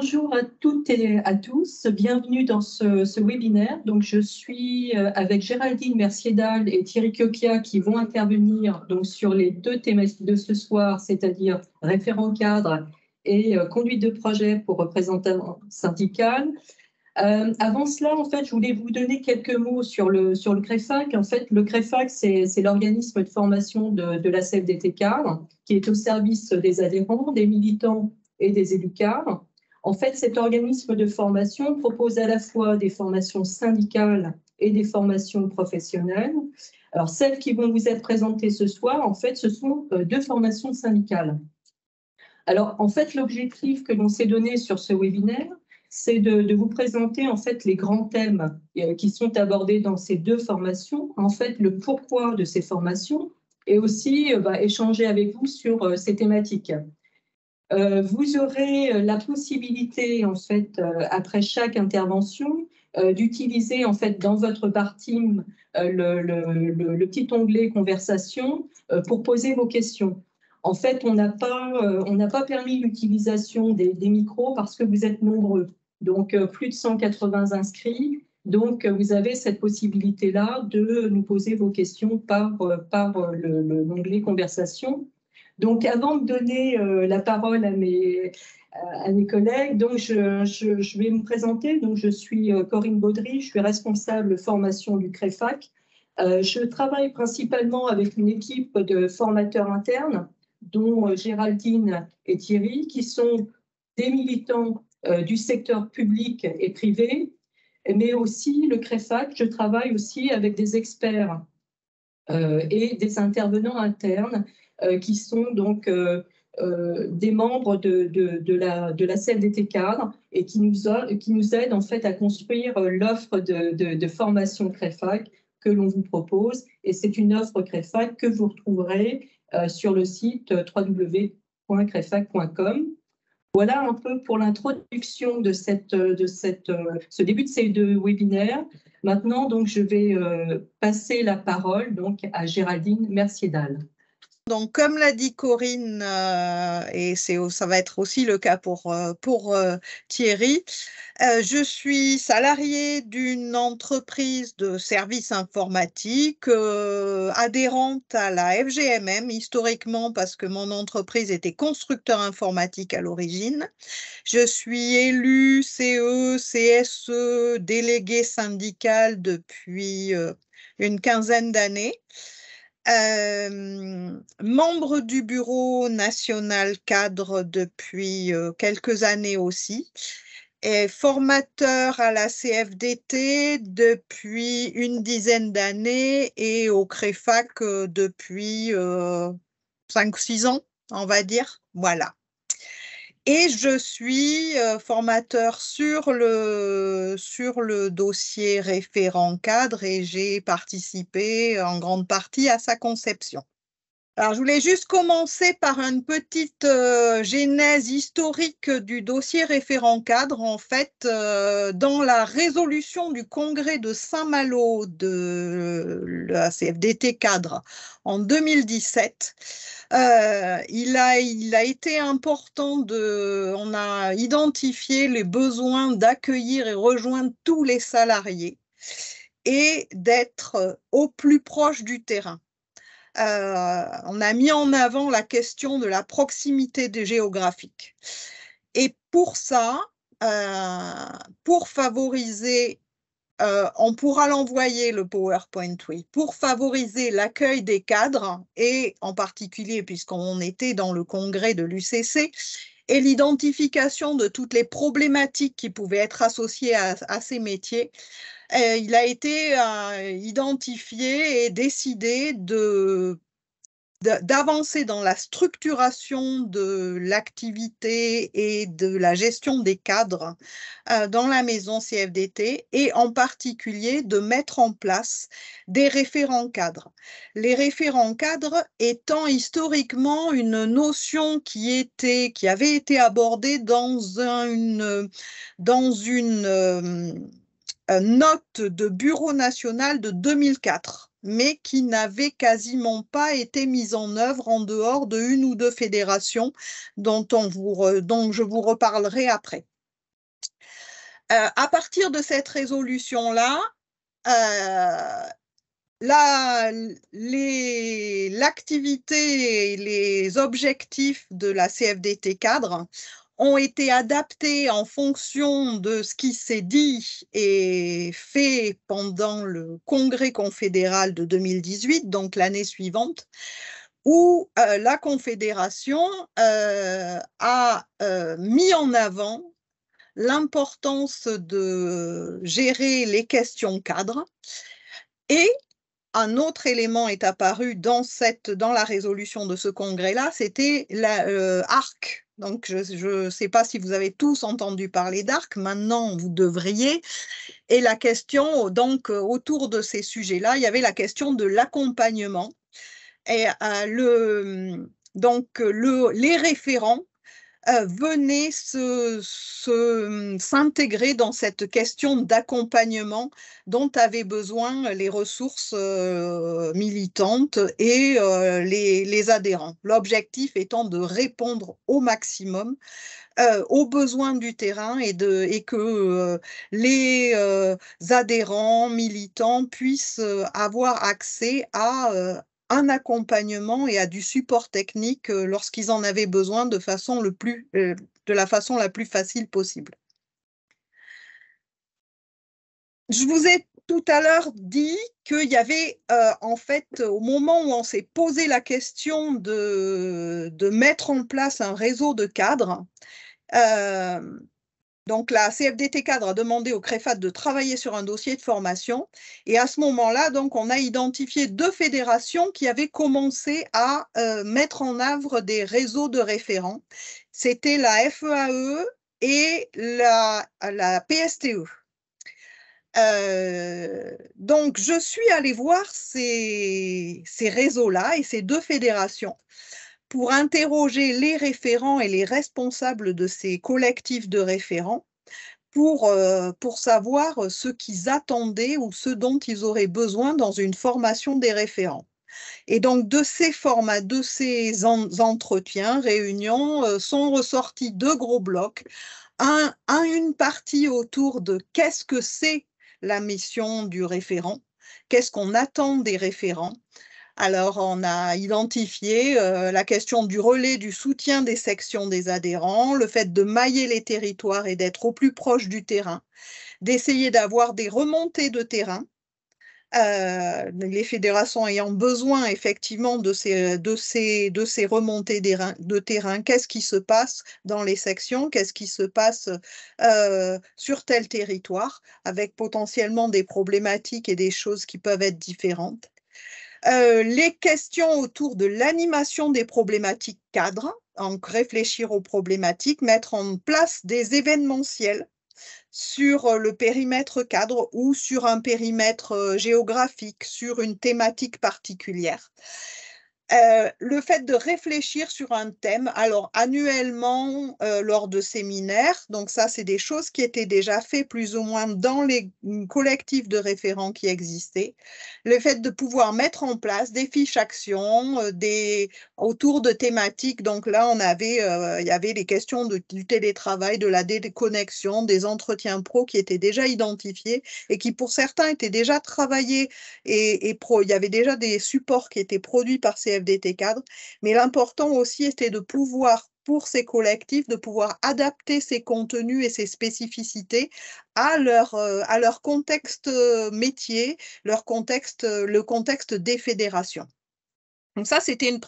Bonjour à toutes et à tous, bienvenue dans ce webinaire. Donc, je suis avec Géraldine Mercier-Dalle et Thierry Chiocchia qui vont intervenir donc, sur les deux thématiques de ce soir, c'est-à-dire référent cadre et conduite de projet pour représentant syndical. Avant cela, en fait, je voulais vous donner quelques mots sur le CREFAC. En fait, le CREFAC, c'est l'organisme de formation de la CFDT Cadre qui est au service des adhérents, des militants et des élus cadres. En fait, cet organisme de formation propose à la fois des formations syndicales et des formations professionnelles. Alors, celles qui vont vous être présentées ce soir, en fait, ce sont deux formations syndicales. Alors, en fait, l'objectif que l'on s'est donné sur ce webinaire, c'est de vous présenter en fait les grands thèmes qui sont abordés dans ces deux formations, en fait le pourquoi de ces formations et aussi échanger avec vous sur ces thématiques. Vous aurez la possibilité en fait après chaque intervention d'utiliser en fait dans votre partie le petit onglet conversation pour poser vos questions. En fait, on n'a pas permis l'utilisation des micros parce que vous êtes nombreux. Donc, plus de 180 inscrits. Donc, vous avez cette possibilité-là de nous poser vos questions par l'onglet conversation. Donc, avant de donner la parole à mes collègues, donc je vais me présenter. Donc, je suis Corinne Baudry, je suis responsable formation du CREFAC. Je travaille principalement avec une équipe de formateurs internes, dont Géraldine et Thierry, qui sont des militants du secteur public et privé, mais aussi le CREFAC. Je travaille aussi avec des experts et des intervenants internes qui sont donc des membres de la CFDT Cadre et qui nous aident en fait à construire l'offre de formation CREFAC que l'on vous propose. Et c'est une offre CREFAC que vous retrouverez sur le site www.crefac.com. Voilà un peu pour l'introduction de ce début de ces deux webinaires. Maintenant, donc, je vais passer la parole donc, à Géraldine Mercier-Dalle. Donc, comme l'a dit Corinne, et ça va être aussi le cas pour Thierry, je suis salariée d'une entreprise de services informatiques, adhérente à la FGMM historiquement parce que mon entreprise était constructeur informatique à l'origine. Je suis élue CE, CSE, déléguée syndicale depuis une quinzaine d'années. Membre du bureau national cadre depuis quelques années aussi, et formateur à la CFDT depuis une dizaine d'années et au CREFAC depuis 5-6 ans, on va dire. Voilà. Et je suis formateur sur le dossier référent cadre et j'ai participé en grande partie à sa conception. Alors, je voulais juste commencer par une petite genèse historique du dossier référent cadre. En fait, dans la résolution du congrès de Saint-Malo de la CFDT cadre en 2017, il a été important on a identifié les besoins d'accueillir et rejoindre tous les salariés et d'être au plus proche du terrain. On a mis en avant la question de la proximité géographique. Et pour ça, pour favoriser, on pourra l'envoyer le PowerPoint, oui, pour favoriser l'accueil des cadres et en particulier, puisqu'on était dans le congrès de l'UCC, et l'identification de toutes les problématiques qui pouvaient être associées à ces métiers, il a été identifié et décidé d'avancer dans la structuration de l'activité et de la gestion des cadres dans la maison CFDT et en particulier de mettre en place des référents cadres. Les référents cadres étant historiquement une notion qui avait été abordée dans une note de Bureau national de 2004. Mais qui n'avait quasiment pas été mise en œuvre en dehors de une ou deux fédérations dont je vous reparlerai après. À partir de cette résolution-là, l'activité et les objectifs de la CFDT cadre ont été adaptés en fonction de ce qui s'est dit et fait pendant le congrès confédéral de 2018, donc l'année suivante, où la Confédération a mis en avant l'importance de gérer les questions cadres. Et un autre élément est apparu dans la résolution de ce congrès-là, c'était l'ARC. Donc, je ne sais pas si vous avez tous entendu parler d'ARC, maintenant vous devriez. Et la question, donc, autour de ces sujets-là, il y avait la question de l'accompagnement. Et les référents venaient s'intégrer dans cette question d'accompagnement dont avaient besoin les ressources militantes et les adhérents. L'objectif étant de répondre au maximum aux besoins du terrain et que les adhérents militants puissent avoir accès à un accompagnement et à du support technique lorsqu'ils en avaient besoin de la façon la plus facile possible. Je vous ai tout à l'heure dit qu'il y avait, en fait, au moment où on s'est posé la question de mettre en place un réseau de cadres, donc la CFDT cadre a demandé au CREFAT de travailler sur un dossier de formation et à ce moment-là, donc, on a identifié 2 fédérations qui avaient commencé à mettre en œuvre des réseaux de référents. C'était la FEAE et la PSTE. Donc, je suis allée voir ces réseaux-là et ces 2 fédérations pour interroger les référents et les responsables de ces collectifs de référents pour savoir ce qu'ils attendaient ou ce dont ils auraient besoin dans une formation des référents. Et donc, de ces entretiens, réunions, sont ressortis 2 gros blocs. Une partie autour de qu'est-ce que c'est la mission du référent, qu'est-ce qu'on attend des référents. Alors, on a identifié la question du relais, du soutien des sections des adhérents, le fait de mailler les territoires et d'être au plus proche du terrain, d'essayer d'avoir des remontées de terrain, les fédérations ayant besoin effectivement de ces remontées de terrain. Qu'est-ce qui se passe dans les sections? Qu'est-ce qui se passe sur tel territoire, avec potentiellement des problématiques et des choses qui peuvent être différentes. Les questions autour de l'animation des problématiques cadres, donc réfléchir aux problématiques, mettre en place des événementiels sur le périmètre cadre ou sur un périmètre géographique, sur une thématique particulière. Le fait de réfléchir sur un thème, alors annuellement lors de séminaires, donc ça c'est des choses qui étaient déjà faites plus ou moins dans les collectifs de référents qui existaient. Le fait de pouvoir mettre en place des fiches actions autour de thématiques, donc là il y avait les questions du télétravail, de la déconnexion, des entretiens pro qui étaient déjà identifiés et qui pour certains étaient déjà travaillés il y avait déjà des supports qui étaient produits par CFDT cadre, mais l'important aussi était de pouvoir, pour ces collectifs, de pouvoir adapter ces contenus et ces spécificités à leur contexte métier, le contexte des fédérations. Donc ça, c'était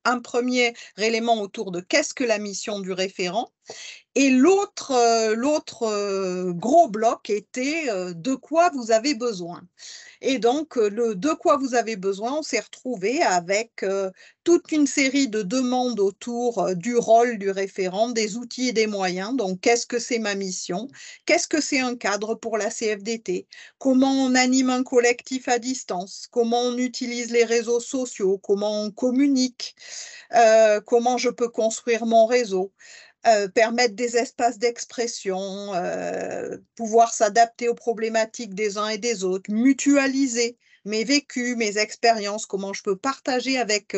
un premier élément autour de qu'est-ce que la mission du référent. Et l'autre gros bloc était de quoi vous avez besoin. Et donc, de quoi vous avez besoin, on s'est retrouvé avec toute une série de demandes autour du rôle du référent, des outils et des moyens. Donc, qu'est-ce que c'est ma mission? Qu'est-ce que c'est un cadre pour la CFDT? Comment on anime un collectif à distance? Comment on utilise les réseaux sociaux? Comment on communique? Comment je peux construire mon réseau? Permettre des espaces d'expression, pouvoir s'adapter aux problématiques des uns et des autres, mutualiser mes vécus, mes expériences, comment je peux partager avec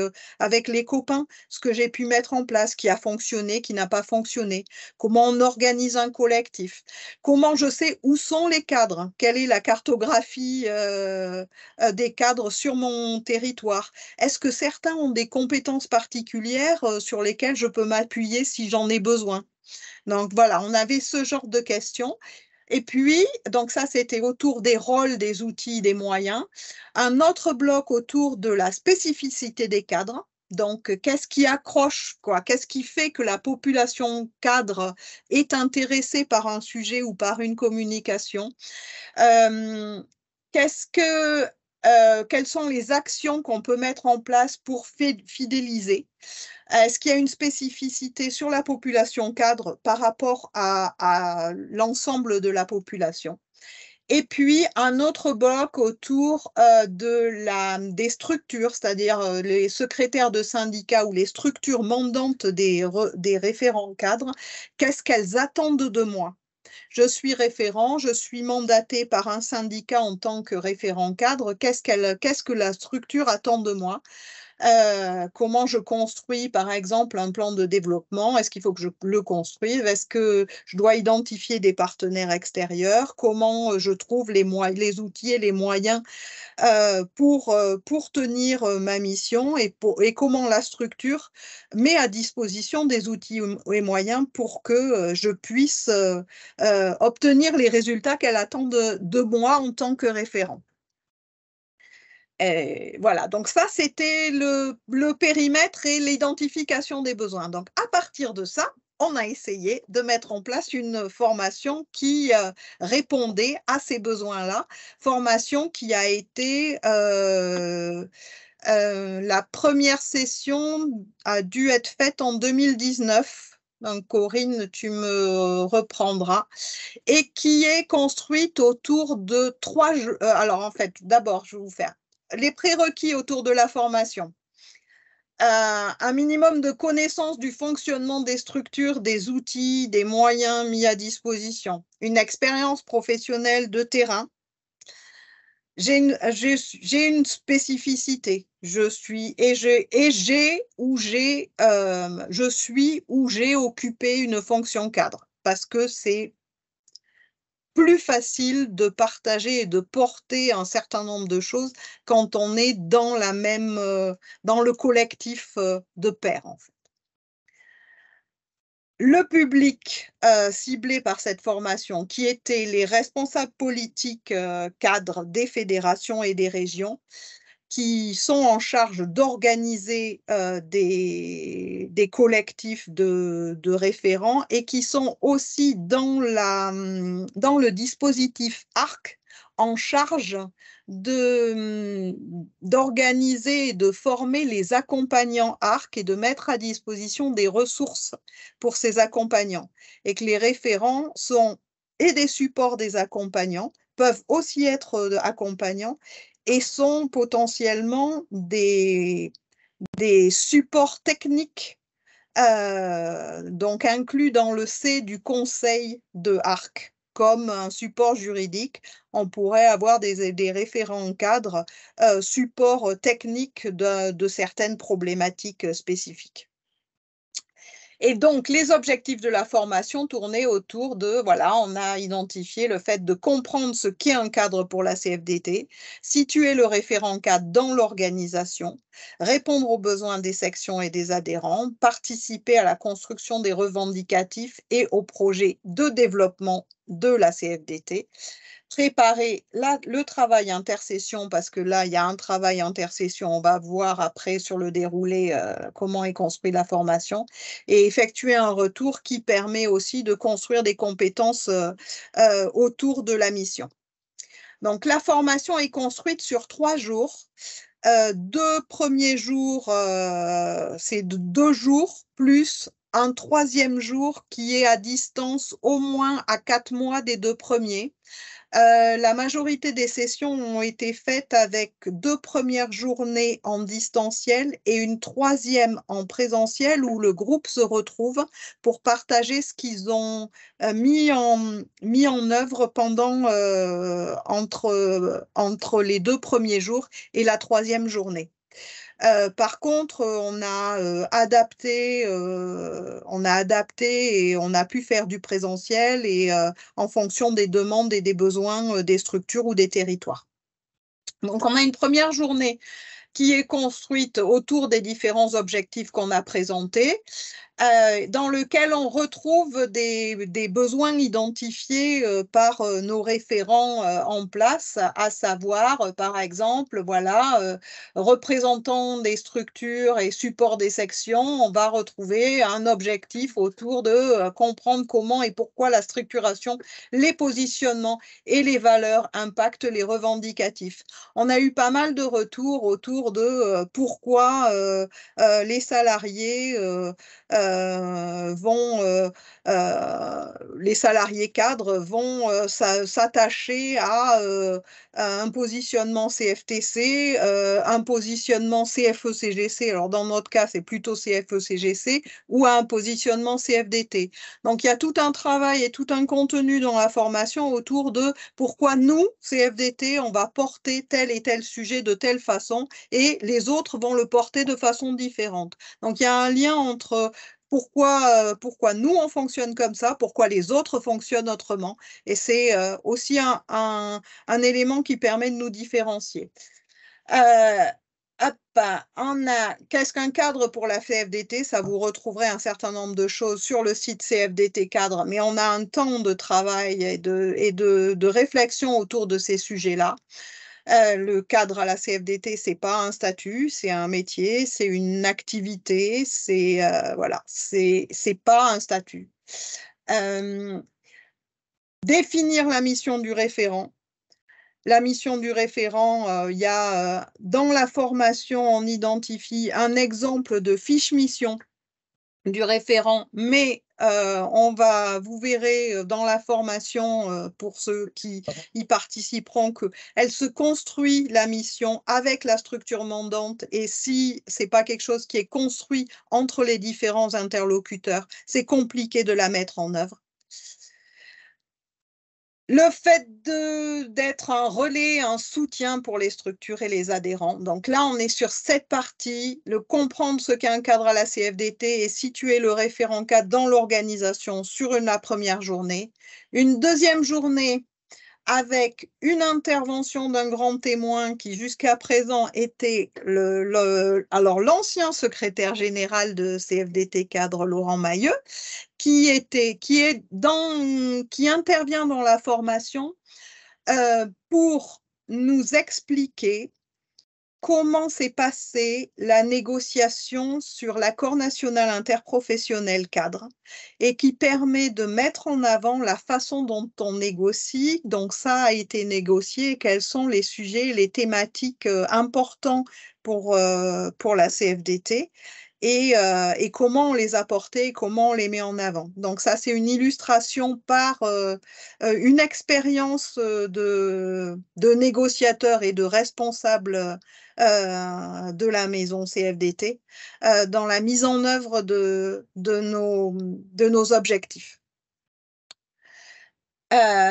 les copains ce que j'ai pu mettre en place, qui a fonctionné, qui n'a pas fonctionné, comment on organise un collectif, comment je sais où sont les cadres, quelle est la cartographie des cadres sur mon territoire. Est-ce que certains ont des compétences particulières sur lesquelles je peux m'appuyer si j'en ai besoin? Donc voilà, on avait ce genre de questions. Et puis, donc ça, c'était autour des rôles, des outils, des moyens. Un autre bloc autour de la spécificité des cadres. Donc, qu'est-ce qui accroche, quoi? Qu'est-ce qui fait que la population cadre est intéressée par un sujet ou par une communication? Euh, quelles sont les actions qu'on peut mettre en place pour fidéliser? Est-ce qu'il y a une spécificité sur la population cadre par rapport à l'ensemble de la population? Et puis, un autre bloc autour des structures, c'est-à-dire les secrétaires de syndicats ou les structures mandantes des référents cadres. Qu'est-ce qu'elles attendent de moi? Je suis référent, je suis mandaté par un syndicat en tant que référent cadre. Qu'est-ce que la structure attend de moi? Comment je construis, par exemple, un plan de développement? Est-ce qu'il faut que je le construise? Est-ce que je dois identifier des partenaires extérieurs? Comment je trouve les outils et les moyens pour tenir ma mission et comment la structure met à disposition des outils et moyens pour que je puisse obtenir les résultats qu'elle attend de moi en tant que référent. Et voilà, donc ça, c'était le périmètre et l'identification des besoins. Donc, à partir de ça, on a essayé de mettre en place une formation qui répondait à ces besoins-là. Formation qui a été, la première session a dû être faite en 2019. Donc, Corinne, tu me reprendras. Et qui est construite autour de 3 jours. Alors, en fait, d'abord, je vais vous faire les prérequis autour de la formation. Un minimum de connaissance du fonctionnement des structures, des outils, des moyens mis à disposition. Une expérience professionnelle de terrain. J'ai une spécificité. Je suis ou j'ai occupé une fonction cadre parce que c'est plus facile de partager et de porter un certain nombre de choses quand on est dans dans le collectif de pairs, en fait. Le public ciblé par cette formation, qui étaient les responsables politiques cadres des fédérations et des régions, qui sont en charge d'organiser des collectifs de référents et qui sont aussi dans le dispositif ARC en charge d'organiser et de former les accompagnants ARC et de mettre à disposition des ressources pour ces accompagnants. Et que les référents sont et des supports des accompagnants, peuvent aussi être accompagnants et sont potentiellement des supports techniques, donc inclus dans le C du conseil de ARC. Comme un support juridique, on pourrait avoir des référents cadres, support technique de certaines problématiques spécifiques. Et donc, les objectifs de la formation tournaient autour de, voilà, on a identifié le fait de comprendre ce qu'est un cadre pour la CFDT, situer le référent cadre dans l'organisation, répondre aux besoins des sections et des adhérents, participer à la construction des revendicatifs et aux projets de développement de la CFDT, préparer le travail intercession, parce que là, il y a un travail intercession, on va voir après sur le déroulé comment est construite la formation, et effectuer un retour qui permet aussi de construire des compétences autour de la mission. Donc, la formation est construite sur 3 jours. 2 premiers jours, c'est 2 jours, plus un 3e jour qui est à distance au moins à 4 mois des 2 premiers. La majorité des sessions ont été faites avec 2 premières journées en distanciel et une 3e en présentiel où le groupe se retrouve pour partager ce qu'ils ont mis en œuvre pendant entre les 2 premiers jours et la 3e journée. Par contre, on a adapté et on a pu faire du présentiel et en fonction des demandes et des besoins des structures ou des territoires. Donc, on a une première journée qui est construite autour des différents objectifs qu'on a présentés, dans lequel on retrouve des besoins identifiés par nos référents en place, à savoir, par exemple, voilà, représentants des structures et supports des sections, on va retrouver un objectif autour de comprendre comment et pourquoi la structuration, les positionnements et les valeurs impactent les revendicatifs. On a eu pas mal de retours autour de pourquoi les salariés les salariés cadres vont s'attacher à un positionnement CFTC, un positionnement CFE-CGC, alors dans notre cas c'est plutôt CFE-CGC, ou à un positionnement CFDT. Donc il y a tout un travail et tout un contenu dans la formation autour de pourquoi nous, CFDT, on va porter tel et tel sujet de telle façon et les autres vont le porter de façon différente. Donc il y a un lien entre pourquoi nous, on fonctionne comme ça, pourquoi les autres fonctionnent autrement. Et c'est aussi un élément qui permet de nous différencier. Qu'est-ce qu'un cadre pour la CFDT? Ça, vous retrouverez un certain nombre de choses sur le site CFDT Cadre, mais on a un temps de travail et de réflexion autour de ces sujets-là. Le cadre à la CFDT, c'est pas un statut, c'est un métier, c'est une activité, voilà, c'est pas un statut. Définir la mission du référent. La mission du référent, il y a dans la formation, on identifie un exemple de fiche mission du référent, mais vous verrez dans la formation, pour ceux qui y participeront, qu'elle se construit la mission avec la structure mandante et si ce n'est pas quelque chose qui est construit entre les différents interlocuteurs, c'est compliqué de la mettre en œuvre. Le fait d'être un relais, un soutien pour les structures et les adhérents. Donc là, on est sur cette partie, le comprendre ce qu'est un cadre à la CFDT et situer le référent cadre dans l'organisation sur la première journée. Une deuxième journée avec une intervention d'un grand témoin qui jusqu'à présent était l'ancien secrétaire général de CFDT Cadre, Laurent Mailleux, qui intervient dans la formation pour nous expliquer comment s'est passée la négociation sur l'accord national interprofessionnel cadre et qui permet de mettre en avant la façon dont on négocie. Donc ça a été négocié, quels sont les sujets, les thématiques importants pour la CFDT. Et comment on les a portés, comment on les met en avant. Donc ça, c'est une illustration par une expérience de négociateur et de responsable de la maison CFDT dans la mise en œuvre de nos objectifs.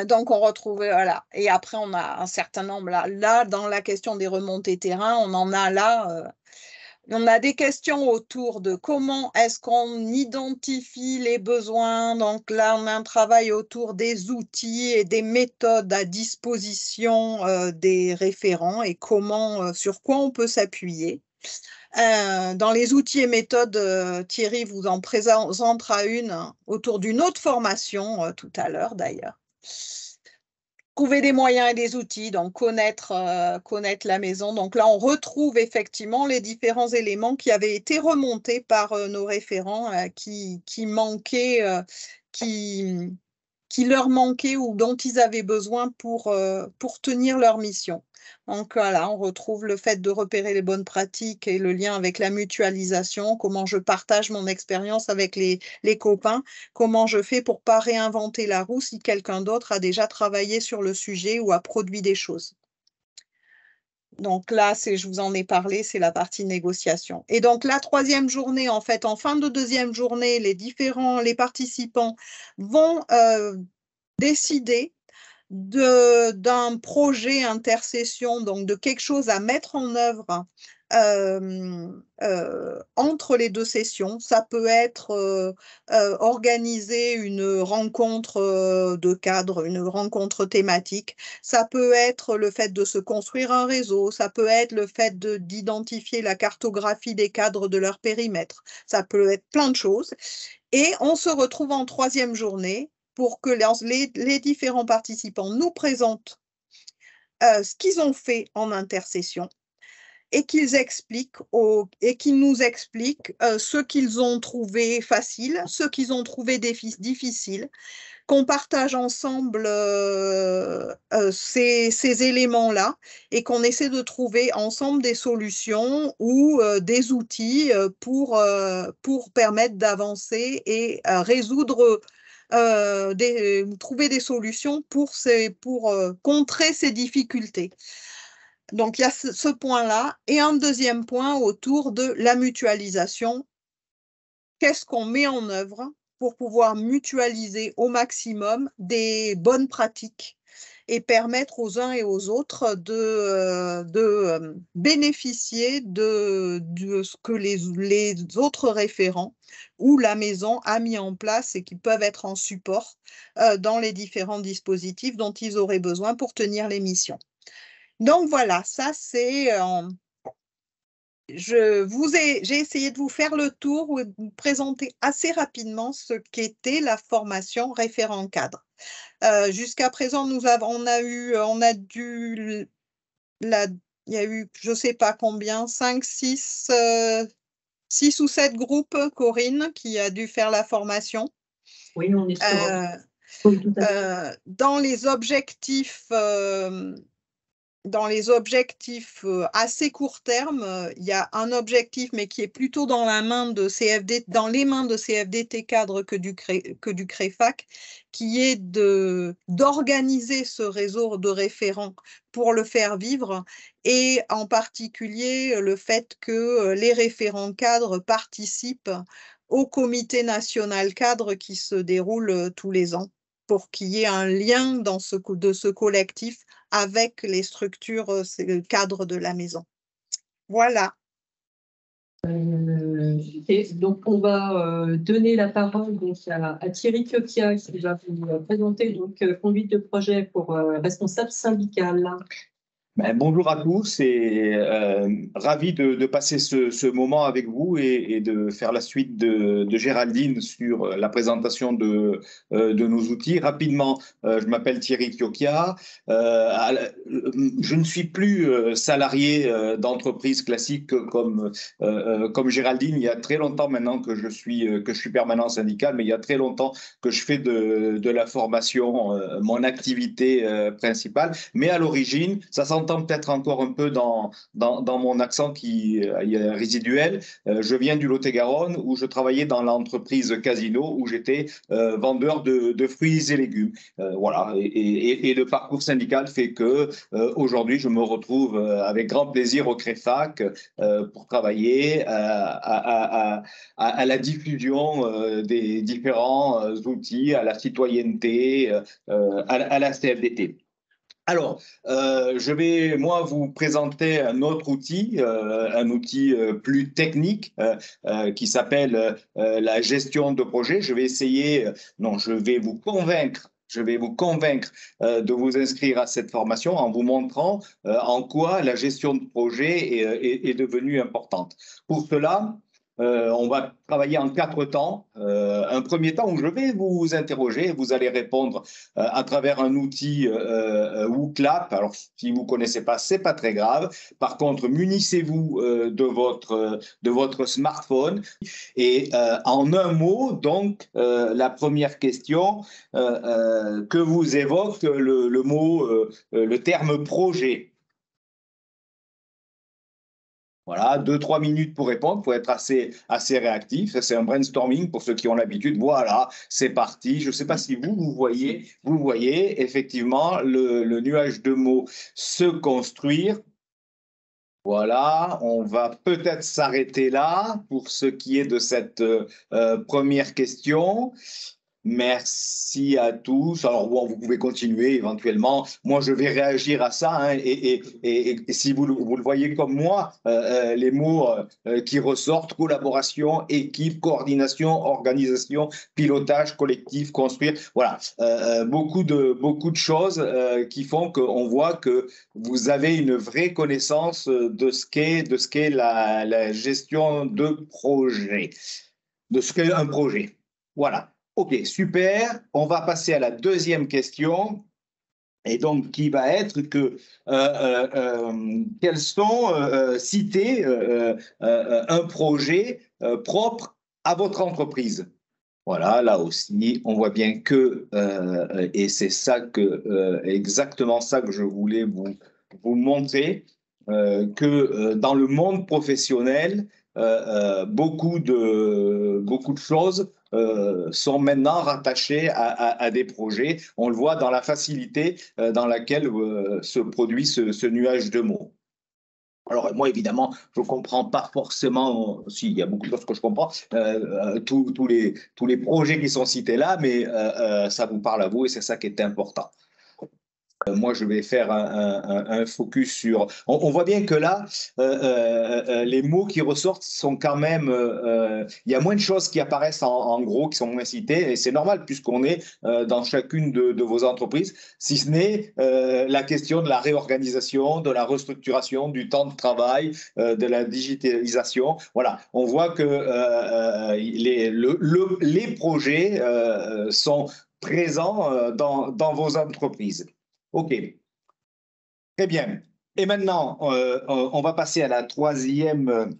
Donc, on retrouve, voilà. Et après, on a un certain nombre, là dans la question des remontées terrain, on en a là... On a des questions autour de comment est-ce qu'on identifie les besoins. Donc là, on a un travail autour des outils et des méthodes à disposition des référents et sur quoi on peut s'appuyer. Dans les outils et méthodes, Thierry vous en présentera une autour d'une autre formation tout à l'heure d'ailleurs. Trouver des moyens et des outils, donc connaître la maison. Donc là, on retrouve effectivement les différents éléments qui avaient été remontés par nos référents qui manquaient, qui qui leur manquait ou dont ils avaient besoin pour tenir leur mission. Donc voilà, on retrouve le fait de repérer les bonnes pratiques et le lien avec la mutualisation, comment je partage mon expérience avec les copains, comment je fais pour ne pas réinventer la roue si quelqu'un d'autre a déjà travaillé sur le sujet ou a produit des choses. Donc là, je vous en ai parlé, c'est la partie négociation. Et donc la troisième journée, en fait, en fin de deuxième journée, les participants vont décider d'un projet intercession, donc de quelque chose à mettre en œuvre entre les deux sessions. Ça peut être organiser une rencontre de cadre, une rencontre thématique. Ça peut être le fait de se construire un réseau. Ça peut être le fait d'identifier la cartographie des cadres de leur périmètre. Ça peut être plein de choses. Et on se retrouve en troisième journée pour que les différents participants nous présentent ce qu'ils ont fait en intercession et qu'ils nous expliquent ce qu'ils ont trouvé facile, ce qu'ils ont trouvé difficile, qu'on partage ensemble ces éléments-là et qu'on essaie de trouver ensemble des solutions ou des outils pour permettre d'avancer et résoudre trouver des solutions pour contrer ces difficultés. Donc, il y a ce point-là. Et un deuxième point autour de la mutualisation. Qu'est-ce qu'on met en œuvre pour pouvoir mutualiser au maximum des bonnes pratiques et permettre aux uns et aux autres de bénéficier de ce que les autres référents ou la maison a mis en place et qui peuvent être en support dans les différents dispositifs dont ils auraient besoin pour tenir les missions. Donc voilà, ça c'est j'ai essayé de vous faire le tour ou de vous présenter assez rapidement ce qu'était la formation référent cadre. Jusqu'à présent, il y a eu, je ne sais pas combien, 5, 6 ou 7 groupes, Corinne, qui a dû faire la formation. Oui, on est sur. Dans les objectifs assez court terme, il y a un objectif, mais qui est plutôt dans les mains de CFDT cadre que du CREFAC, qui est d'organiser ce réseau de référents pour le faire vivre, et en particulier le fait que les référents cadres participent au comité national cadre qui se déroule tous les ans, pour qu'il y ait un lien de ce collectif avec les structures cadres de la maison. Voilà. Donc, on va donner la parole donc, à Thierry Kiokia qui va vous présenter conduite de projet pour responsable syndical. Bonjour à tous et ravi de passer ce moment avec vous et de faire la suite de Géraldine sur la présentation de nos outils. Rapidement, je m'appelle Thierry Kiokia. Je ne suis plus salarié d'entreprise classique comme Géraldine. Il y a très longtemps maintenant que je suis permanent syndical, mais il y a très longtemps que je fais de la formation mon activité principale. Mais à l'origine, ça s'entend peut-être encore un peu dans mon accent qui est résiduel. Je viens du Lot-et-Garonne où je travaillais dans l'entreprise Casino où j'étais vendeur de fruits et légumes. Voilà. Et le parcours syndical fait que aujourd'hui je me retrouve avec grand plaisir au CREFAC pour travailler à la diffusion des différents outils, à la citoyenneté, à la CFDT. Alors, je vais, moi, vous présenter un autre outil, plus technique qui s'appelle la gestion de projet. Je vais essayer, non, je vais vous convaincre de vous inscrire à cette formation en vous montrant en quoi la gestion de projet est devenue importante. Pour cela, On va travailler en 4 temps. Un premier temps où je vais vous interroger, vous allez répondre à travers un outil WooClap. Alors, si vous ne connaissez pas, ce n'est pas très grave. Par contre, munissez-vous de votre smartphone. Et en un mot, donc, la première question que vous évoque le terme projet. Voilà, 2-3 minutes pour répondre, il faut être assez réactif. C'est un brainstorming pour ceux qui ont l'habitude. Voilà, c'est parti. Je ne sais pas si vous voyez effectivement le nuage de mots se construire. Voilà, on va peut-être s'arrêter là pour ce qui est de cette première question. Merci à tous. Alors, bon, vous pouvez continuer éventuellement. Moi, je vais réagir à ça. Hein, et si vous le voyez comme moi, les mots qui ressortent, collaboration, équipe, coordination, organisation, pilotage, collectif, construire. Voilà, beaucoup de choses qui font qu'on voit que vous avez une vraie connaissance de ce qu'est la gestion de projet, de ce qu'est un projet. Voilà. Ok, super. On va passer à la deuxième question. Et donc, qui va être que quels sont cités un projet propre à votre entreprise. Voilà, là aussi, on voit bien que, et c'est ça exactement ça que je voulais vous montrer, que dans le monde professionnel, beaucoup de choses sont maintenant rattachées à des projets. On le voit dans la facilité dans laquelle se produit ce nuage de mots. Alors, moi, évidemment, je ne comprends pas forcément, si, il y a beaucoup de choses que je comprends, tous les projets qui sont cités là, mais ça vous parle à vous et c'est ça qui est important. Moi, je vais faire un focus sur… On voit bien que là, les mots qui ressortent sont quand même… il y a moins de choses qui apparaissent en gros, qui sont moins citées, et c'est normal puisqu'on est dans chacune de vos entreprises, si ce n'est la question de la réorganisation, de la restructuration, du temps de travail, de la digitalisation. Voilà, on voit que les projets sont présents dans vos entreprises. OK, très bien. Et maintenant, on va passer à la troisième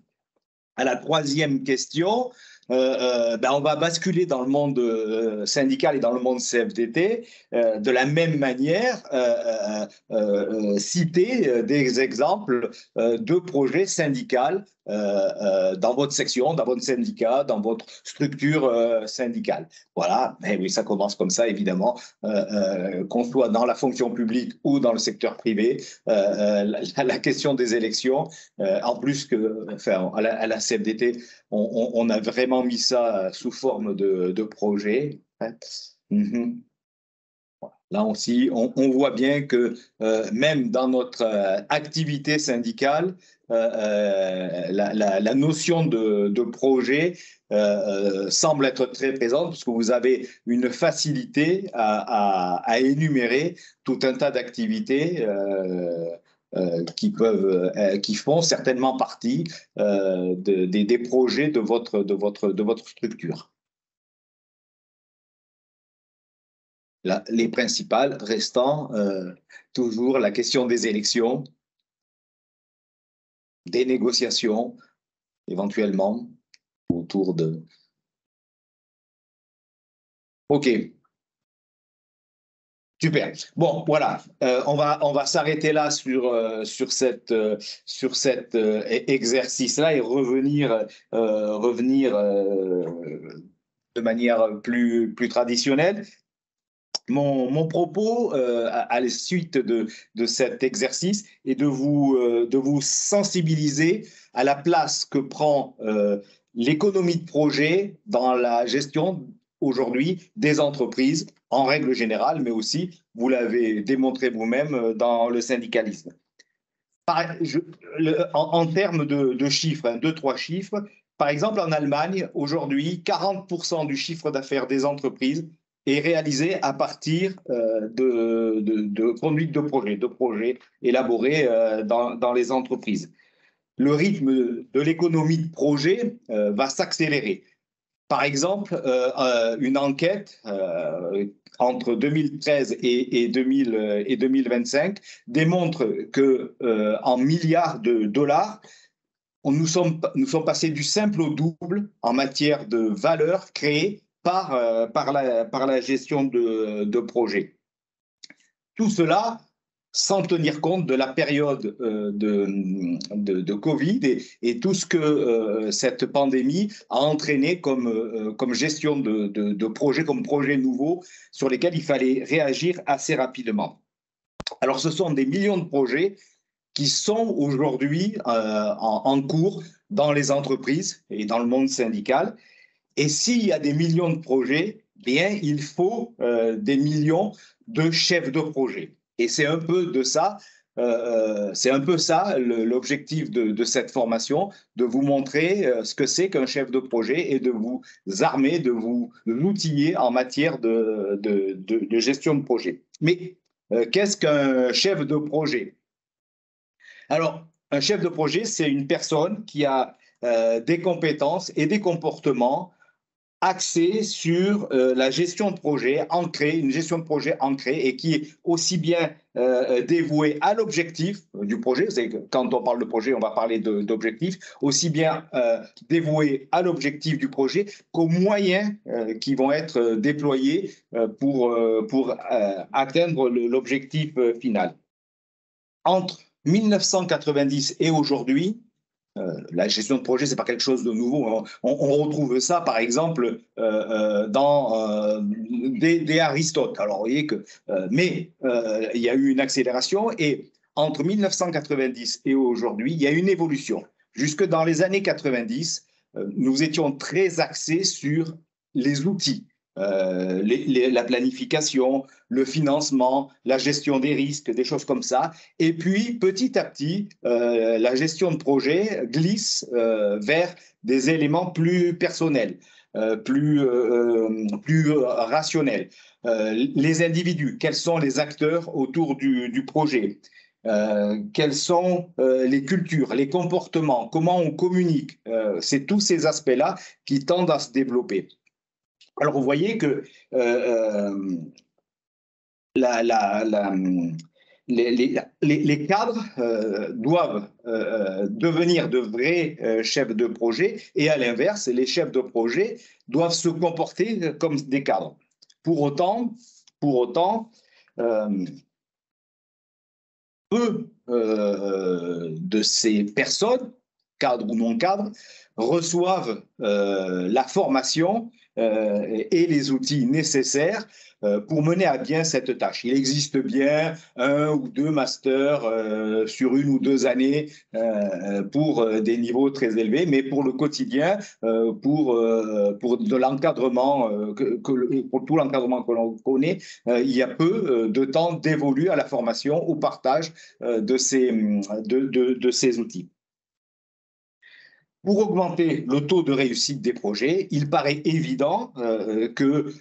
question. On va basculer dans le monde syndical et dans le monde CFDT de la même manière, citer des exemples de projets syndicaux dans votre section, dans votre syndicat, dans votre structure syndicale. Voilà, mais oui, ça commence comme ça, évidemment, qu'on soit dans la fonction publique ou dans le secteur privé. La question des élections, en plus à la CFDT, on a vraiment mis ça sous forme de projet. Là aussi, on voit bien que même dans notre activité syndicale, la notion de projet semble être très présente parce que vous avez une facilité à énumérer tout un tas d'activités qui font certainement partie des projets de votre structure. Les principales restant toujours la question des élections, des négociations, éventuellement, autour de… OK. Super. Bon, voilà. On va s'arrêter là sur cet exercice-là et revenir de manière plus traditionnelle. Mon propos à la suite de cet exercice est de vous sensibiliser à la place que prend l'économie de projet dans la gestion aujourd'hui des entreprises en règle générale, mais aussi, vous l'avez démontré vous-même, dans le syndicalisme. En termes de chiffres, 2-3 chiffres, par exemple en Allemagne, aujourd'hui, 40% du chiffre d'affaires des entreprises est réalisé à partir de conduite de projets élaborés dans les entreprises. le rythme de l'économie de projet va s'accélérer. Par exemple, une enquête entre 2013 et 2025 démontre qu'en milliards de dollars, nous sommes passés du simple au double en matière de valeur créée par la gestion de projets. Tout cela sans tenir compte de la période de Covid et tout ce que cette pandémie a entraîné comme gestion de projets, comme projets nouveaux sur lesquels il fallait réagir assez rapidement. Alors, ce sont des millions de projets qui sont aujourd'hui en cours dans les entreprises et dans le monde syndical. Et s'il y a des millions de projets, bien, il faut des millions de chefs de projet. Et c'est un peu de ça, l'objectif de cette formation, de vous montrer ce que c'est qu'un chef de projet et de vous armer, de vous outiller en matière de gestion de projet. Mais qu'est-ce qu'un chef de projet? Alors, un chef de projet, c'est une personne qui a des compétences et des comportements axés sur la gestion de projet ancrée, une gestion de projet ancrée et qui est aussi bien dévouée à l'objectif du projet, vous savez que quand on parle de projet, on va parler d'objectif, aussi bien dévouée à l'objectif du projet qu'aux moyens qui vont être déployés pour atteindre l'objectif final. Entre 1990 et aujourd'hui, la gestion de projet, ce n'est pas quelque chose de nouveau. On retrouve ça, par exemple, dans des Aristote. Alors, vous voyez que, mais il y a eu une accélération et entre 1990 et aujourd'hui, il y a une évolution. Jusque dans les années 90, nous étions très axés sur les outils. La planification, le financement, la gestion des risques, des choses comme ça. Et puis, petit à petit, la gestion de projet glisse vers des éléments plus personnels, plus rationnels. Les individus, quels sont les acteurs autour du projet? Quelles sont les cultures, les comportements, comment on communique? C'est tous ces aspects-là qui tendent à se développer. Alors, vous voyez que les cadres doivent devenir de vrais chefs de projet et à l'inverse, les chefs de projet doivent se comporter comme des cadres. Pour autant, peu de ces personnes, cadres ou non cadres, reçoivent la formation et les outils nécessaires pour mener à bien cette tâche. Il existe bien 1 ou 2 masters sur 1 ou 2 années pour des niveaux très élevés, mais pour le quotidien, pour de l'encadrement, pour tout l'encadrement que l'on connaît, il y a peu de temps dévolu à la formation, au partage de ces outils. Pour augmenter le taux de réussite des projets, il paraît évident que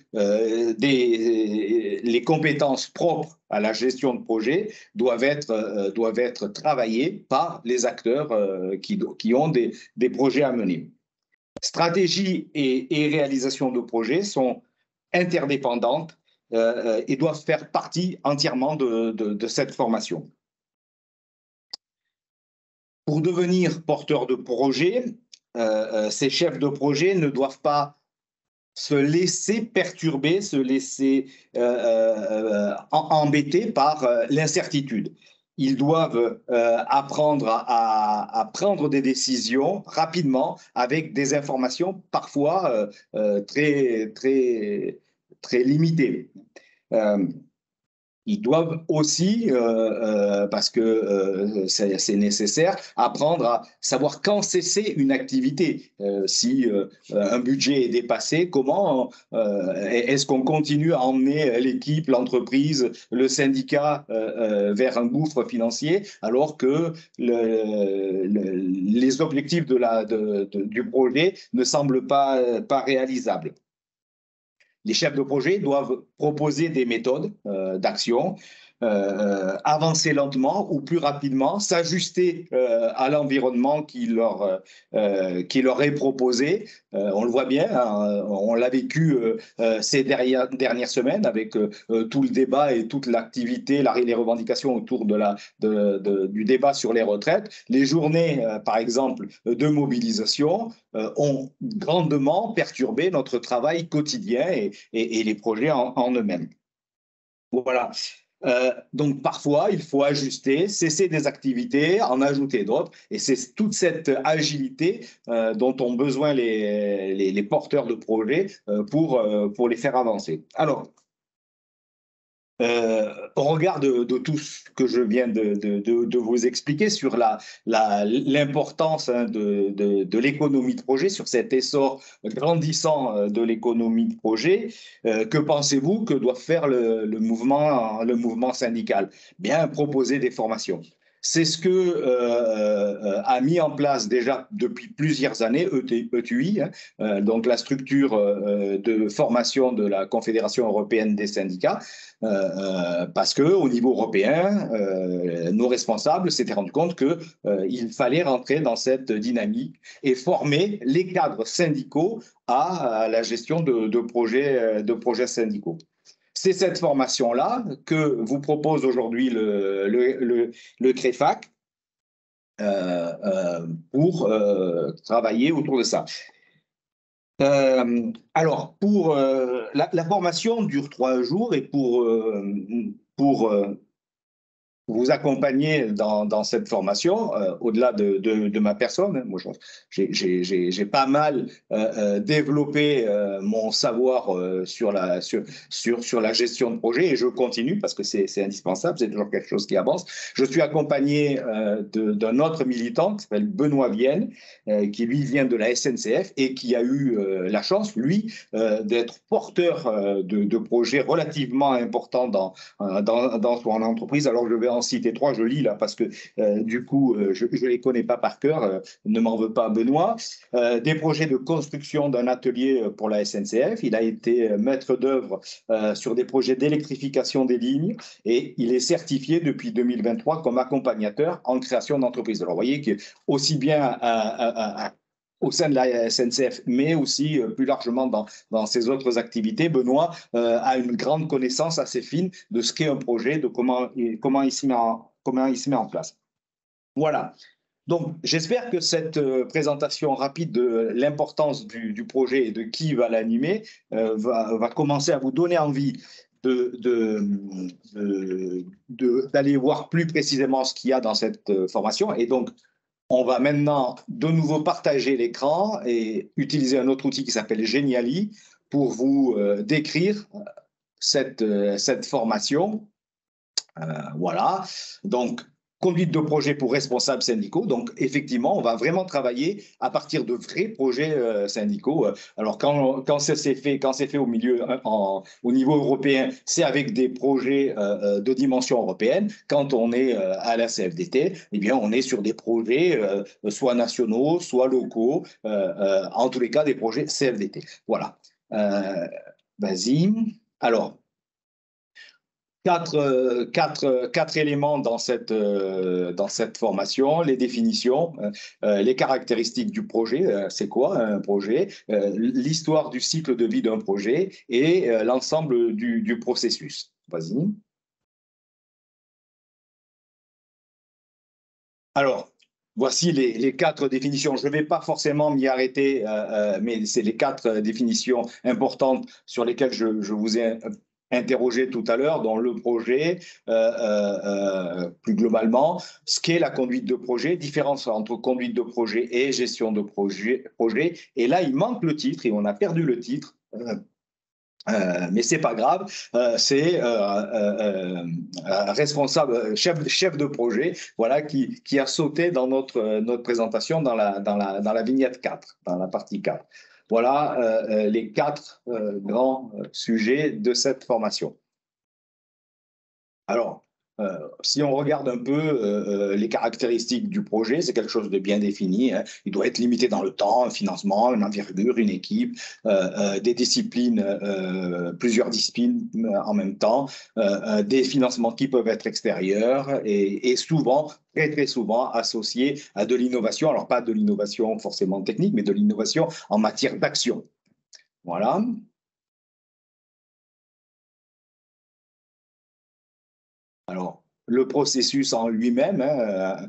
les compétences propres à la gestion de projet doivent être travaillées par les acteurs qui ont des projets à mener. Stratégie et réalisation de projets sont interdépendantes et doivent faire partie entièrement de cette formation. Pour devenir porteur de projet, ces chefs de projet ne doivent pas se laisser perturber, se laisser embêter par l'incertitude. Ils doivent apprendre à prendre des décisions rapidement avec des informations parfois très limitées. Ils doivent aussi, parce que c'est nécessaire, apprendre à savoir quand cesser une activité. Si un budget est dépassé, comment est-ce qu'on continue à emmener l'équipe, l'entreprise, le syndicat vers un gouffre financier alors que les objectifs du projet ne semblent pas réalisables? Les chefs de projet doivent proposer des méthodes d'action avancer lentement ou plus rapidement, s'ajuster à l'environnement qui leur est proposé. On le voit bien, hein, on l'a vécu ces dernières semaines avec tout le débat et toute l'activité, les revendications autour du débat sur les retraites. Les journées, par exemple, de mobilisation ont grandement perturbé notre travail quotidien et les projets en eux-mêmes. Voilà. Donc parfois, il faut ajuster, cesser des activités, en ajouter d'autres. Et c'est toute cette agilité dont ont besoin les porteurs de projets pour les faire avancer. Alors, au regard de tout ce que je viens de vous expliquer sur l'importance de l'économie de projet, sur cet essor grandissant de l'économie de projet, que pensez-vous que doit faire le mouvement syndical? Bien, proposer des formations. C'est ce que a mis en place déjà depuis plusieurs années ETUI, donc la structure de formation de la Confédération européenne des syndicats, parce qu'au niveau européen, nos responsables s'étaient rendus compte qu'il fallait rentrer dans cette dynamique et former les cadres syndicaux à la gestion de projets syndicaux. C'est cette formation-là que vous propose aujourd'hui le CREFAC pour travailler autour de ça. Alors, pour la formation dure 3 jours et pour vous accompagner dans cette formation, au-delà de ma personne. Moi, j'ai pas mal développé mon savoir sur la gestion de projet et je continue parce que c'est indispensable, c'est toujours quelque chose qui avance. Je suis accompagné d'un autre militant qui s'appelle Benoît Vienne, qui lui vient de la SNCF et qui a eu la chance, lui, d'être porteur de projets relativement importants dans son entreprise. Alors, je vais en citer 3, je lis là parce que du coup, je ne les connais pas par cœur, ne m'en veux pas Benoît. Des projets de construction d'un atelier pour la SNCF. Il a été maître d'œuvre sur des projets d'électrification des lignes et il est certifié depuis 2023 comme accompagnateur en création d'entreprise. Alors, vous voyez qu'aussi bien au sein de la SNCF, mais aussi plus largement dans ses autres activités, Benoît a une grande connaissance assez fine de ce qu'est un projet, de comment il se met en place. Voilà. Donc, j'espère que cette présentation rapide de l'importance du projet et de qui va l'animer va commencer à vous donner envie d'aller voir plus précisément ce qu'il y a dans cette formation. Et donc, on va maintenant de nouveau partager l'écran et utiliser un autre outil qui s'appelle Geniali pour vous décrire cette formation. Voilà. Donc, conduite de projet pour responsables syndicaux. Donc, effectivement, on va vraiment travailler à partir de vrais projets syndicaux. Alors, quand c'est fait au niveau européen, c'est avec des projets de dimension européenne. Quand on est à la CFDT, eh bien, on est sur des projets soit nationaux, soit locaux, en tous les cas, des projets CFDT. Voilà. Vas-y. Alors, quatre éléments dans cette formation, les définitions, les caractéristiques du projet, c'est quoi un projet, l'histoire du cycle de vie d'un projet et l'ensemble du processus. Vas-y. Alors, voici les 4 définitions. Je ne vais pas forcément m'y arrêter, mais c'est les 4 définitions importantes sur lesquelles je vous ai interrogé tout à l'heure dans le projet, plus globalement, ce qu'est la conduite de projet, différence entre conduite de projet et gestion de projet. Et là, il manque le titre et on a perdu le titre. Mais c'est pas grave, c'est responsable, chef de projet, voilà, qui a sauté dans notre présentation dans la vignette 4, dans la partie 4. Voilà les 4 grands sujets de cette formation. Alors, Si on regarde un peu les caractéristiques du projet, c'est quelque chose de bien défini. Hein. Il doit être limité dans le temps, un financement, une envergure, une équipe, des disciplines, plusieurs disciplines en même temps, des financements qui peuvent être extérieurs et souvent, très souvent, associés à de l'innovation. Alors, pas de l'innovation forcément technique, mais de l'innovation en matière d'action. Voilà. Alors, le processus en lui-même, hein,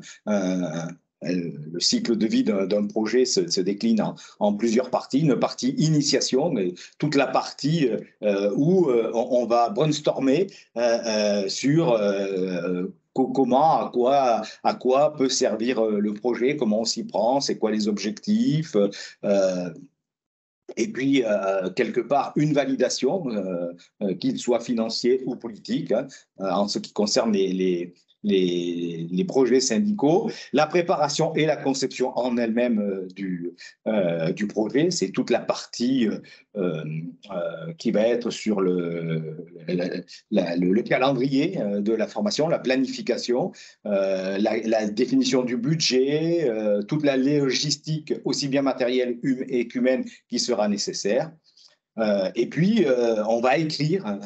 le cycle de vie d'un projet se décline en plusieurs parties. Une partie initiation, toute la partie où on va brainstormer sur comment, à quoi peut servir le projet, comment on s'y prend, c'est quoi les objectifs. Et puis, quelque part, une validation, qu'il soit financier ou politique, hein, en ce qui concerne les projets syndicaux. La préparation et la conception en elle-même du projet, c'est toute la partie qui va être sur le calendrier de la formation, la planification, la définition du budget, toute la logistique, aussi bien matérielle et qu'humaine, qui sera nécessaire. Et puis, on va écrire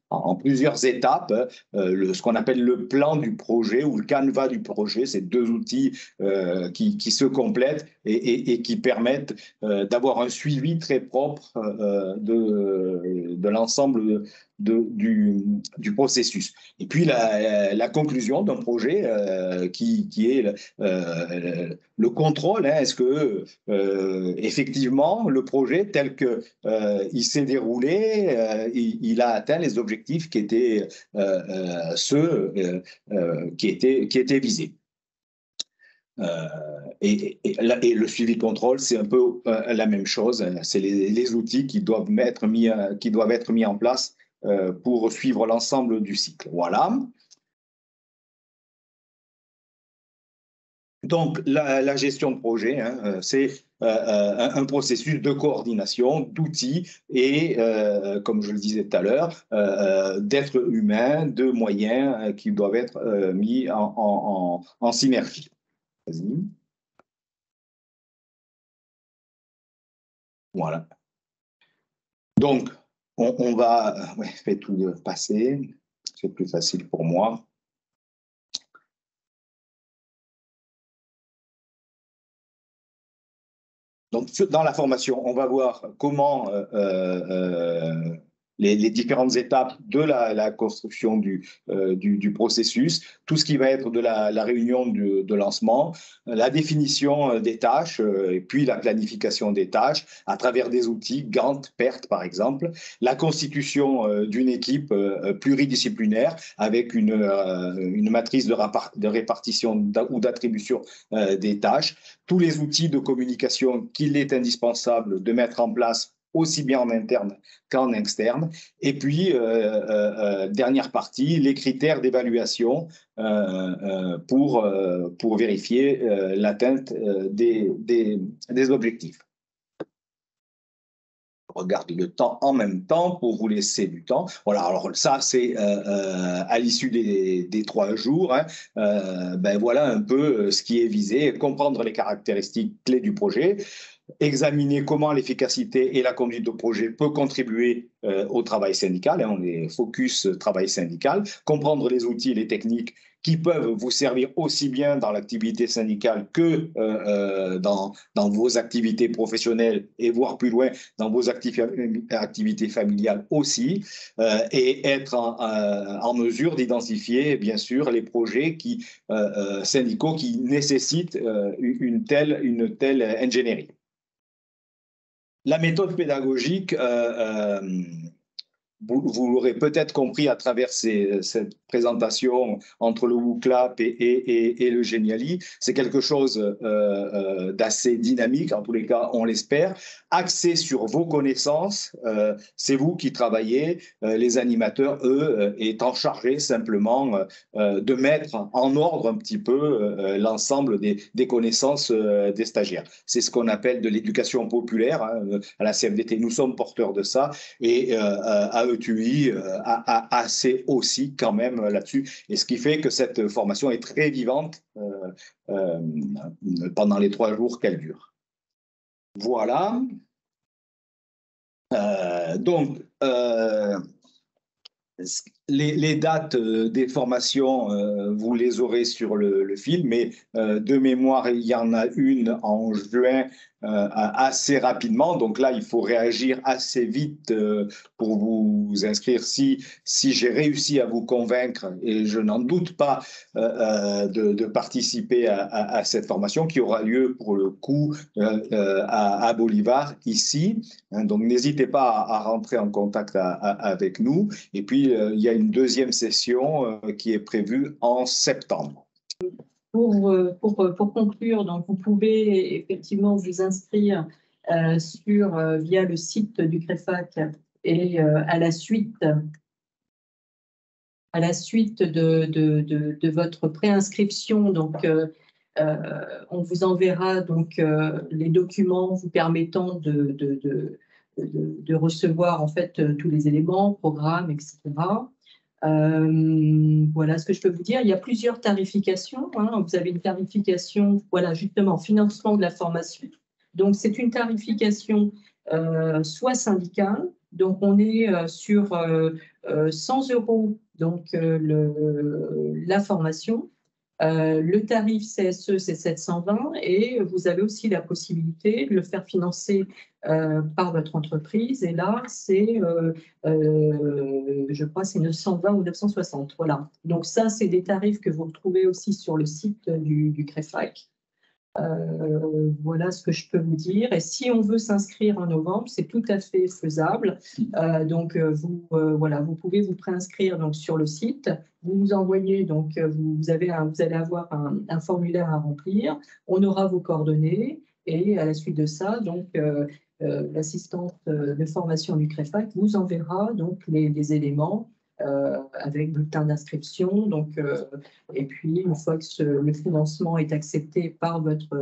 en plusieurs étapes ce qu'on appelle le plan du projet ou le canevas du projet. C'est deux outils qui se complètent et qui permettent d'avoir un suivi très propre de l'ensemble du processus. Et puis la conclusion d'un projet qui est le contrôle. Hein, est-ce que effectivement le projet tel que il s'est déroulé, il a atteint les objectifs qui étaient ceux qui étaient visés. Et le suivi contrôle, c'est un peu la même chose. C'est les outils qui doivent être mis en place pour suivre l'ensemble du cycle. Voilà. Donc, la gestion de projet, hein, c'est un processus de coordination, d'outils et, comme je le disais tout à l'heure, d'êtres humains, de moyens qui doivent être mis en synergie. Vas-y. Voilà. Donc, on va... Ouais, fais tout passer, c'est plus facile pour moi. Donc, dans la formation, on va voir comment les différentes étapes de la construction du processus, tout ce qui va être de la réunion de lancement, la définition des tâches, et puis la planification des tâches à travers des outils, Gantt, PERT par exemple, la constitution d'une équipe pluridisciplinaire avec une matrice de répartition ou d'attribution des tâches, tous les outils de communication qu'il est indispensable de mettre en place aussi bien en interne qu'en externe. Et puis, dernière partie, les critères d'évaluation pour vérifier l'atteinte des objectifs. Je regarde le temps en même temps pour vous laisser du temps. Voilà, alors ça, c'est à l'issue des 3 jours. Hein, ben voilà un peu ce qui est visé, comprendre les caractéristiques clés du projet, examiner comment l'efficacité et la conduite de projet peut contribuer au travail syndical, hein, on est focus travail syndical, comprendre les outils et les techniques qui peuvent vous servir aussi bien dans l'activité syndicale que dans vos activités professionnelles et voire plus loin dans vos activités familiales aussi, et être en mesure d'identifier bien sûr les projets syndicaux qui nécessitent une telle ingénierie. La méthode pédagogique, vous l'aurez peut-être compris à travers cette présentation entre le WooClap et le Geniali, c'est quelque chose d'assez dynamique, en tous les cas, on l'espère, axé sur vos connaissances, c'est vous qui travaillez, les animateurs, eux, étant chargés simplement de mettre en ordre un petit peu l'ensemble des connaissances des stagiaires. C'est ce qu'on appelle de l'éducation populaire, hein, à la CFDT, nous sommes porteurs de ça, et à ETUI assez aussi quand même là-dessus. Et ce qui fait que cette formation est très vivante pendant les 3 jours qu'elle dure. Voilà. Donc, les dates des formations, vous les aurez sur le film, mais de mémoire, il y en a une en juin assez rapidement. Donc là, il faut réagir assez vite pour vous inscrire. Si j'ai réussi à vous convaincre, et je n'en doute pas, de participer à cette formation qui aura lieu pour le coup à Bolivar, ici. Donc n'hésitez pas à rentrer en contact avec nous. Et puis, il y a une deuxième session qui est prévue en septembre. Pour conclure, donc vous pouvez effectivement vous inscrire via le site du CREFAC et à la suite de votre préinscription, donc on vous enverra donc les documents vous permettant de recevoir en fait tous les éléments, programmes, etc. Voilà ce que je peux vous dire. Il y a plusieurs tarifications. Hein. Vous avez une tarification, voilà, justement, financement de la formation. Donc, c'est une tarification soit syndicale. Donc, on est sur 100 €, donc la formation. Le tarif CSE, c'est 720 et vous avez aussi la possibilité de le faire financer par votre entreprise. Et là, c'est, je crois, c'est 920 ou 960. Voilà. Donc ça, c'est des tarifs que vous retrouvez aussi sur le site du CREFAC. Voilà ce que je peux vous dire. Et si on veut s'inscrire en novembre, c'est tout à fait faisable. Donc, voilà, vous pouvez vous préinscrire donc, sur le site. Vous nous envoyez, donc, vous allez avoir un formulaire à remplir. On aura vos coordonnées. Et à la suite de ça, donc, l'assistante de formation du CREFAC vous enverra donc, les éléments avec bulletin d'inscription. Donc, et puis, une fois que le financement est accepté par votre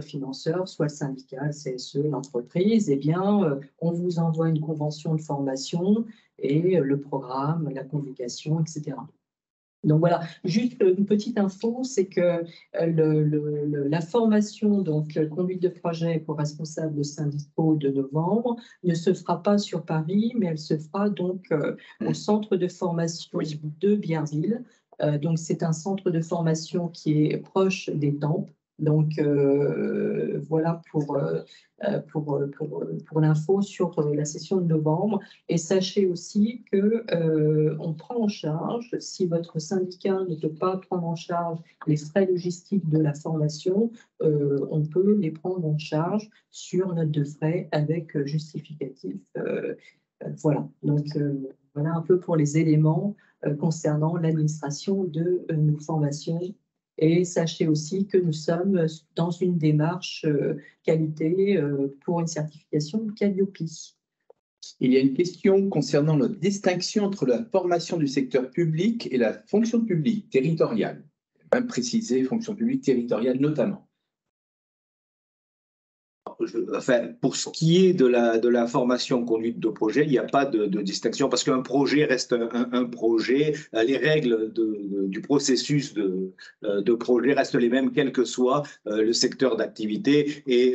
financeur, soit le syndicat, le CSE, l'entreprise, eh bien, on vous envoie une convention de formation et le programme, la convocation, etc. Donc voilà, juste une petite info, c'est que la formation, donc conduite de projet pour responsable de Saint-Dispo de novembre, ne se fera pas sur Paris, mais elle se fera donc au centre de formation de Biarville. Donc c'est un centre de formation qui est proche des Tempes. Donc voilà pour l'info sur la session de novembre. Et sachez aussi qu'on prend en charge, si votre syndicat ne peut pas prendre en charge les frais logistiques de la formation, on peut les prendre en charge sur note de frais avec justificatif. Voilà, donc voilà un peu pour les éléments concernant l'administration de nos formations. Et sachez aussi que nous sommes dans une démarche qualité pour une certification Calliope. Il y a une question concernant la distinction entre la formation du secteur public et la fonction publique territoriale. Même préciser fonction publique territoriale notamment. Enfin, pour ce qui est de la formation conduite de projet, il n'y a pas de distinction parce qu'un projet reste un projet. Les règles du processus de projet restent les mêmes, quel que soit le secteur d'activité. Et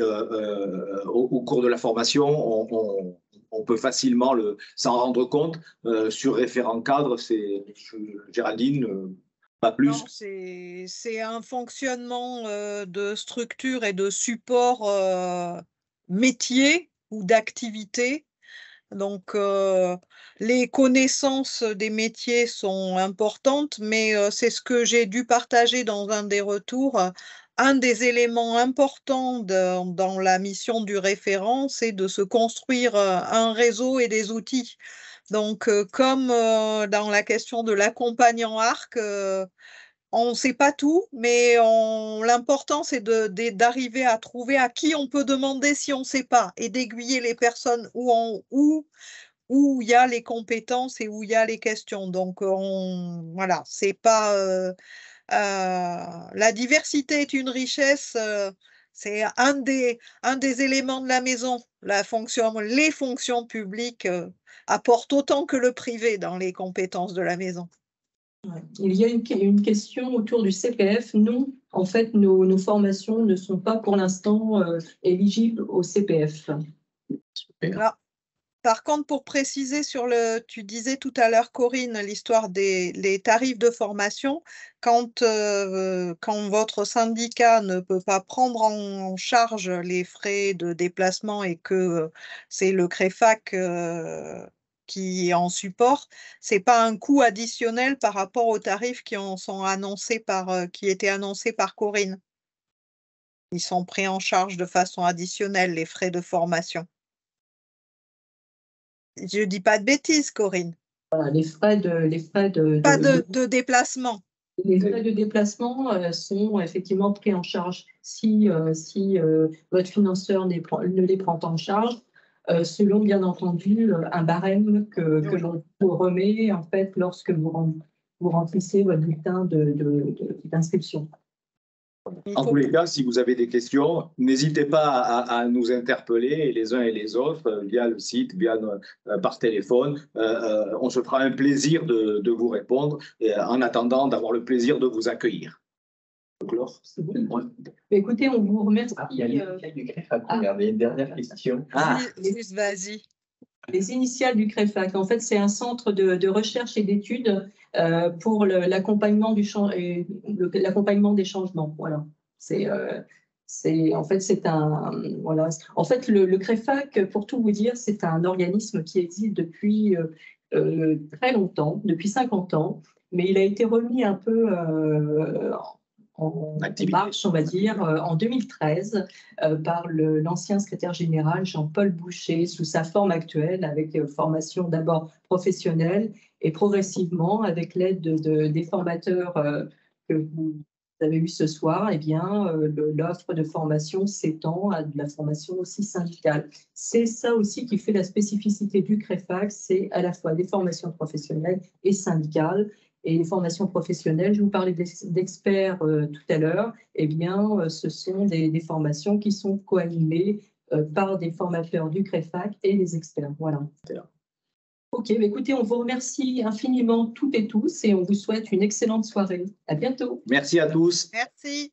au cours de la formation, on peut facilement s'en rendre compte. Sur référent cadre, c'est Géraldine. Pas plus. Non, c'est un fonctionnement de structure et de support métier ou d'activité. Donc, les connaissances des métiers sont importantes, mais c'est ce que j'ai dû partager dans un des retours. Un des éléments importants dans la mission du référent, c'est de se construire un réseau et des outils. Donc, comme dans la question de l'accompagnant ARC, on ne sait pas tout, mais l'important, c'est d'arriver à trouver à qui on peut demander si on ne sait pas et d'aiguiller les personnes où il y a les compétences et où il y a les questions. Donc, voilà, c'est pas… la diversité est une richesse. C'est un des éléments de la maison. Les fonctions publiques apportent autant que le privé dans les compétences de la maison. Il y a une question autour du CPF. Non, en fait, nos formations ne sont pas pour l'instant éligibles au CPF. Alors, par contre, pour préciser tu disais tout à l'heure, Corinne, l'histoire les tarifs de formation, quand votre syndicat ne peut pas prendre en charge les frais de déplacement et que c'est le CREFAC qui est en support, c'est pas un coût additionnel par rapport aux tarifs qui étaient annoncés par Corinne. Ils sont pris en charge de façon additionnelle, les frais de formation. Je dis pas de bêtises, Corinne. Voilà, les frais de déplacement. Les frais de déplacement sont effectivement pris en charge si votre financeur ne les prend en charge, selon bien entendu un barème que l'on vous remet en fait lorsque vous remplissez votre bulletin d'inscription. En tous les cas, si vous avez des questions, n'hésitez pas à nous interpeller les uns et les autres via le site, par téléphone. On se fera un plaisir de vous répondre en attendant d'avoir le plaisir de vous accueillir. Écoutez, on vous remercie. Il y a l'initiale du CREFAC. Regardez, une dernière question. Vas-y. Les initiales du CREFAC, en fait, c'est un centre de recherche et d'études pour l'accompagnement des changements. Voilà. En fait, le CREFAC, pour tout vous dire, c'est un organisme qui existe depuis très longtemps, depuis 50 ans, mais il a été remis un peu en marche, on va dire, en 2013 par l'ancien secrétaire général Jean-Paul Boucher sous sa forme actuelle, avec formation d'abord professionnelle et progressivement, avec l'aide des formateurs que vous avez eu ce soir, eh bien, l'offre de formation s'étend à de la formation aussi syndicale. C'est ça aussi qui fait la spécificité du CREFAC, c'est à la fois des formations professionnelles et syndicales. Et les formations professionnelles, je vous parlais d'experts tout à l'heure, eh bien, ce sont des formations qui sont co-animées par des formateurs du CREFAC et des experts. Voilà. Ok, écoutez, on vous remercie infiniment toutes et tous et on vous souhaite une excellente soirée. À bientôt. Merci à tous. Merci.